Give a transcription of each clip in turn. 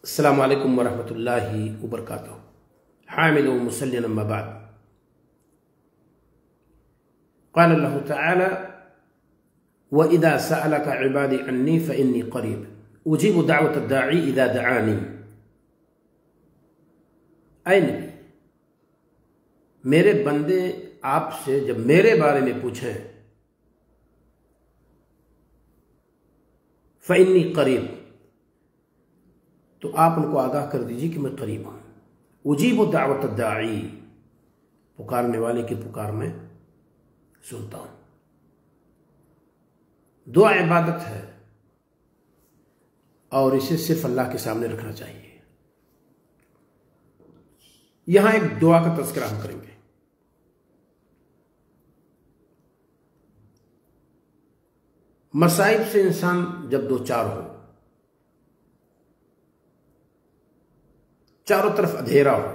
السلام علیکم ورحمۃ اللہ وبرکاتہ۔ حامد و مسلم اما بعد، قال اللہ تعالی وَإِذَا سَأَلَكَ عِبَادِي عَنِّي فَإِنِّي قَرِيبٌ أُجِيبُ دَعْوَةَ الدَّاعِي إِذَا دَعَانِي۔ اے نبی، میرے بندے آپ سے جب میرے بارے میں پوچھیں فَإِنِّي قَرِيبٌ، تو آپ ان کو آگاہ کر دیجیے کہ میں قریب ہوں۔ اجیب دعوت الداعی، پکارنے والے کی پکار میں سنتا ہوں۔ دعا عبادت ہے اور اسے صرف اللہ کے سامنے رکھنا چاہیے۔ یہاں ایک دعا کا تذکرہ ہم کریں گے۔ مصائب سے انسان جب دو چار ہو، چاروں طرف اندھیرا ہو،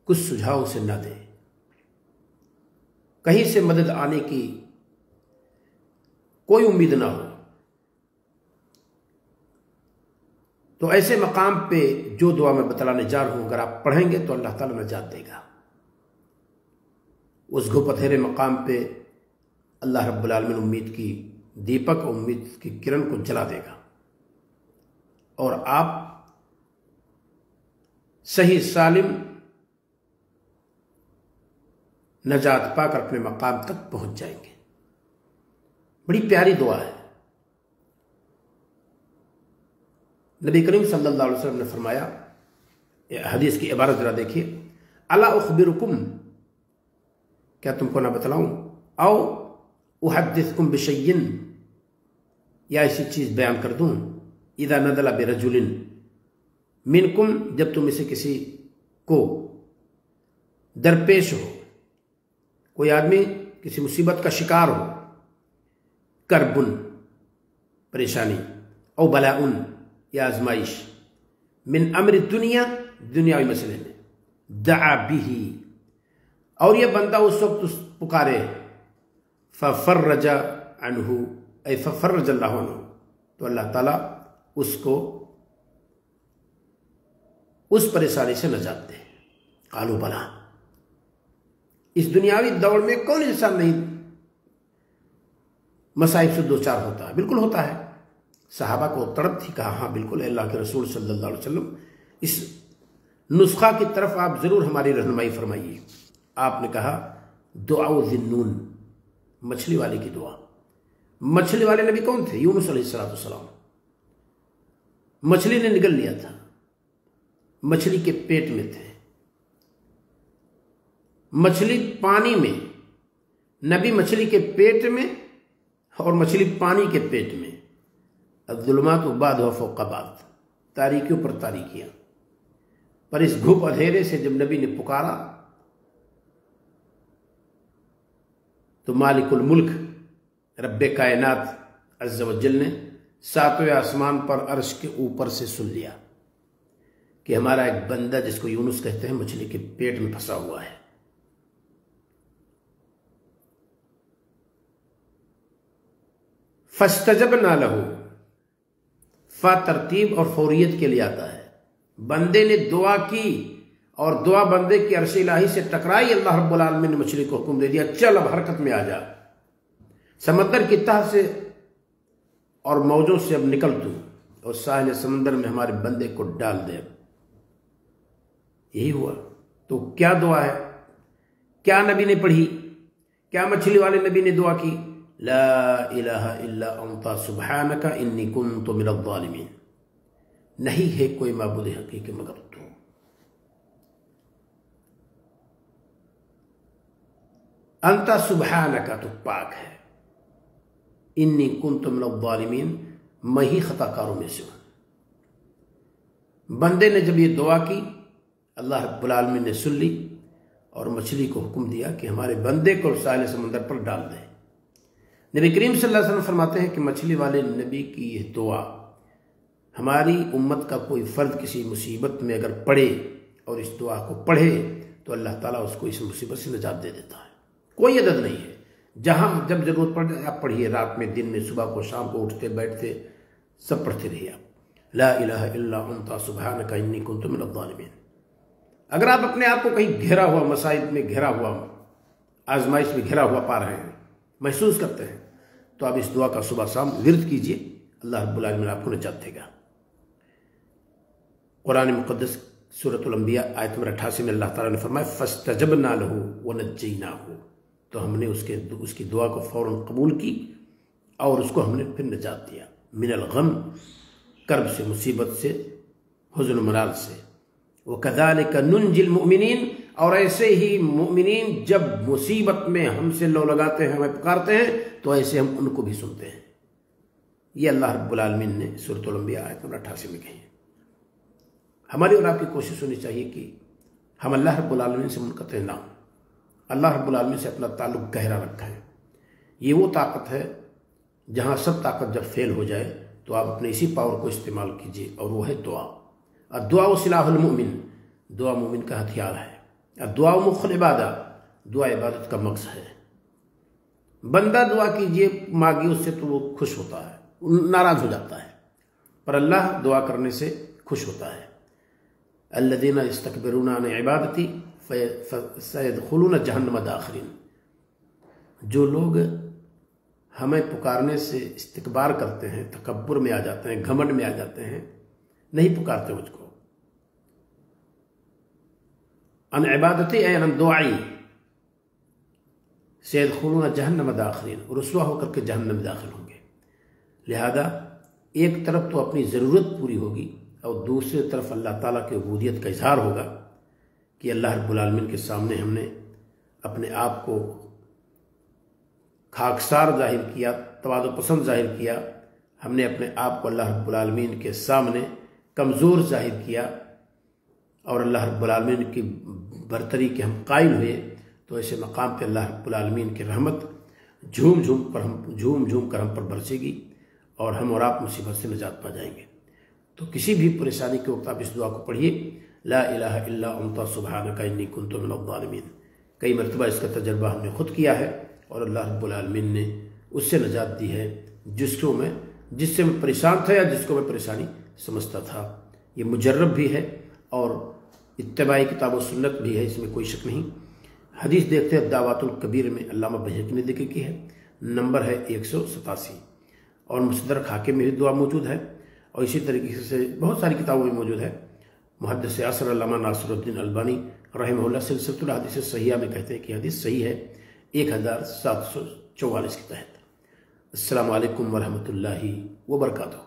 کچھ سجھاؤ اسے نہ دے، کہیں سے مدد آنے کی کوئی امید نہ ہو، تو ایسے مقام پہ جو دعا میں بتلانے جا رہا ہوں اگر آپ پڑھیں گے تو اللہ تعالیٰ نجات دے گا۔ اس گھپ اندھیرے مقام پہ اللہ رب العالمین امید کی دیپک، امید کی کرن کو جلا دے گا، اور آپ صحیح سالم نجات پا کر اپنے مقام تک پہنچ جائیں گے۔ بڑی پیاری دعا ہے۔ نبی کریم صلی اللہ علیہ وسلم نے فرمایا، حدیث کی عبارت ذرا دیکھیے، الا اخبرکم، کیا تم کو نہ بتلاؤں، او احدثکم بشیء، یا ایسی چیز بیان کر دوں، اذا نزل برجل منکم، جب تم اسے کسی کو درپیش ہو، کوئی آدمی کسی مصیبت کا شکار ہو، کربن پریشانی، او بلاءن یا آزمائش، من امر دنیا دنیاوی مسئلے میں، دعا به، اور یہ بندہ اس وقت پکارے، ففرج عنہ، اے ففرج اللہ عنہ، تو اللہ تعالیٰ اس کو اس پریشانی سے نجات دے۔ قالوا بلا، اس دنیاوی دور میں کون انسان نہیں مصائب سے دو چار ہوتا ہے؟ بالکل ہوتا ہے۔ صحابہ کو تڑپ تھی، کہا ہاں بالکل اللہ کے رسول صلی اللہ علیہ وسلم، اس نسخہ کی طرف آپ ضرور ہماری رہنمائی فرمائیے۔ آپ نے کہا دعا ذی-النون، مچھلی والے کی دعا۔ مچھلی والے نبی کون تھے؟ یونس علیہ السلام۔ مچھلی نے نگل لیا تھا، مچھلی کے پیٹ میں تھے، مچھلی پانی میں، نبی مچھلی کے پیٹ میں اور مچھلی پانی کے پیٹ میں، الظلمات بعضها فوق بعض، تاریکیوں پر تاریکیاں۔ پر اس گھپ اندھیرے سے جب نبی نے پکارا تو مالک الملک رب کائنات عز و جل نے ساتویں آسمان پر عرش کے اوپر سے سن لیا کہ ہمارا ایک بندہ جس کو یونس کہتے ہیں مچھلی کے پیٹ میں پھنسا ہوا ہے۔ فاستجبنا لہ، فا ترتیب اور فوریت کے لیے آتا ہے۔ بندے نے دعا کی اور دعا بندے کی عرش الہی سے ٹکرائی، اللہ رب العالمین نے مچھلی کو حکم دے دیا چل اب حرکت میں آ جا، سمندر کی تہ سے اور موجوں سے اب نکل تو، اور ساحل سمندر میں ہمارے بندے کو ڈال دے۔ یہی ہوا۔ تو کیا دعا ہے؟ کیا نبی نے پڑھی؟ کیا مچھلی والے نبی نے دعا کی؟ لا الہ الا انت سبحانک انی کنت من الظالمین، نہیں ہے کوئی معبود حقیقی مگر تو، انت سبحانک، تو پاک ہے، انی کنت من الظالمین، میں ہی خطا کاروں میں سے ہوں۔ بندے نے جب یہ دعا کی اللہ رب العالمین نے سن لی اور مچھلی کو حکم دیا کہ ہمارے بندے کو ساحل سمندر پر ڈال دے۔ نبی کریم صلی اللہ علیہ وسلم فرماتے ہیں کہ مچھلی والے نبی کی یہ دعا، ہماری امت کا کوئی فرد کسی مصیبت میں اگر پڑے اور اس دعا کو پڑھے تو اللہ تعالیٰ اس کو اس مصیبت سے نجات دے دیتا ہے۔ کوئی عدد نہیں ہے، جہاں جب ضرورت پڑ جائے آپ پڑھیے، رات میں، دن میں، صبح کو، شام کو، اٹھتے بیٹھتے سب پڑھتے رہیے آپ۔ لا الہ الا انت سبحانک انی کنت من الظالمین۔ اگر آپ اپنے آپ کو کہیں گھرا ہوا، مصائب میں گھرا ہوا، آزمائش میں گھرا ہوا پا رہے ہیں، محسوس کرتے ہیں، تو آپ اس دعا کا صبح شام ورد کیجئے، اللہ رب العالمین آپ کو نجات دے گا۔ قرآن مقدس سورۃ الانبیاء آیت نمبر 88 میں اللہ تعالیٰ نے فرمایا فَاسْتَجَبْنَا لَهُ وَنَجَّيْنَاهُ، تو ہم نے اس کی دعا کو فوراً قبول کی اور اس کو ہم نے پھر نجات دیا، من الغم، کرب سے، مصیبت سے، حزن و مرض سے۔ وَكَذَلِكَ نُنْجِي الْمُؤْمِنِينَ، اور ایسے ہی مؤمنین جب مصیبت میں ہم سے لو لگاتے ہیں، ہمیں پکارتے ہیں، تو ایسے ہم ان کو بھی سنتے ہیں۔ یہ اللہ رب العالمین نے سورۃ الانبیاء آیت نمبر 88 میں کہی ہے۔ ہماری اور آپ کی کوشش ہونی چاہیے کہ ہم اللہ رب العالمین سے منقطع نہ ہوں، اللہ رب العالمین سے اپنا تعلق گہرا رکھیں۔ یہ وہ طاقت ہے جہاں سب طاقت جب فیل ہو جائے تو آپ اپنے اسی پاور کو استعمال کیجیے، اور وہ ہے دعا۔ الدعاء سلاح المؤمن، دعا مومن کا ہتھیار ہے۔ الدعاء مخ العبادہ، دعا عبادت کا مغز ہے۔ بندہ دعا کیجیے، مانگی اس سے تو وہ خوش ہوتا ہے، ناراض ہو جاتا ہے، پر اللہ دعا کرنے سے خوش ہوتا ہے۔ الذین یستکبرون عن عبادتی فسیدخلون جہنم داخرین، جو لوگ ہمیں پکارنے سے استکبار کرتے ہیں، تکبر میں آ جاتے ہیں، گھمنڈ میں آ جاتے ہیں، نہیں پکارتے مجھ کو، عن عبادتی اے عن دعائی، سیدخلون جہنم داخرین، رسوا ہو کر کے جہنم میں داخل ہوں گے۔ لہذا ایک طرف تو اپنی ضرورت پوری ہوگی اور دوسری طرف اللہ تعالیٰ کی عبودیت کا اظہار ہوگا کہ اللہ رب العالمین کے سامنے ہم نے اپنے آپ کو خاکسار ظاہر کیا، تواضع پسند ظاہر کیا، ہم نے اپنے آپ کو اللہ رب العالمین کے سامنے کمزور ظاہر کیا، اور اللہ رب العالمین کی برتری کے ہم قائل ہوئے، تو ایسے مقام پہ اللہ رب العالمین کی رحمت جھوم جھوم کر ہم پر برسے گی، اور ہم اور آپ مصیبت سے نجات پا جائیں گے۔ تو کسی بھی پریشانی کے وقت آپ اس دعا کو پڑھیے، لا الہ الا انت سبحانک انی کنت من الظالمین۔ کئی مرتبہ اس کا تجربہ ہم نے خود کیا ہے، اور اللہ رب العالمین نے اس سے نجات دی ہے جس سے میں پریشان تھا یا جس کو میں پریشانی سمجھتا تھا۔ یہ مجرب بھی ہے اور اتباع کتاب و سنت بھی ہے، اس میں کوئی شک نہیں۔ حدیث دیکھتے ہیں دعوات الکبیر میں علامہ بہقی نے ذکر کی ہے، نمبر ہے 187، اور مستدرک حاکم میں بھی دعا موجود ہے، اور اسی طریقے سے بہت ساری کتابوں میں موجود ہے۔ محدث عصر علامہ ناصر الدین البانی رحمہ اللہ سلسلۃ الحدیث الصحیحہ میں کہتے ہیں کہ حدیث صحیح ہے 1744 کے تحت۔ السلام علیکم ورحمۃ اللہ وبرکاتہ۔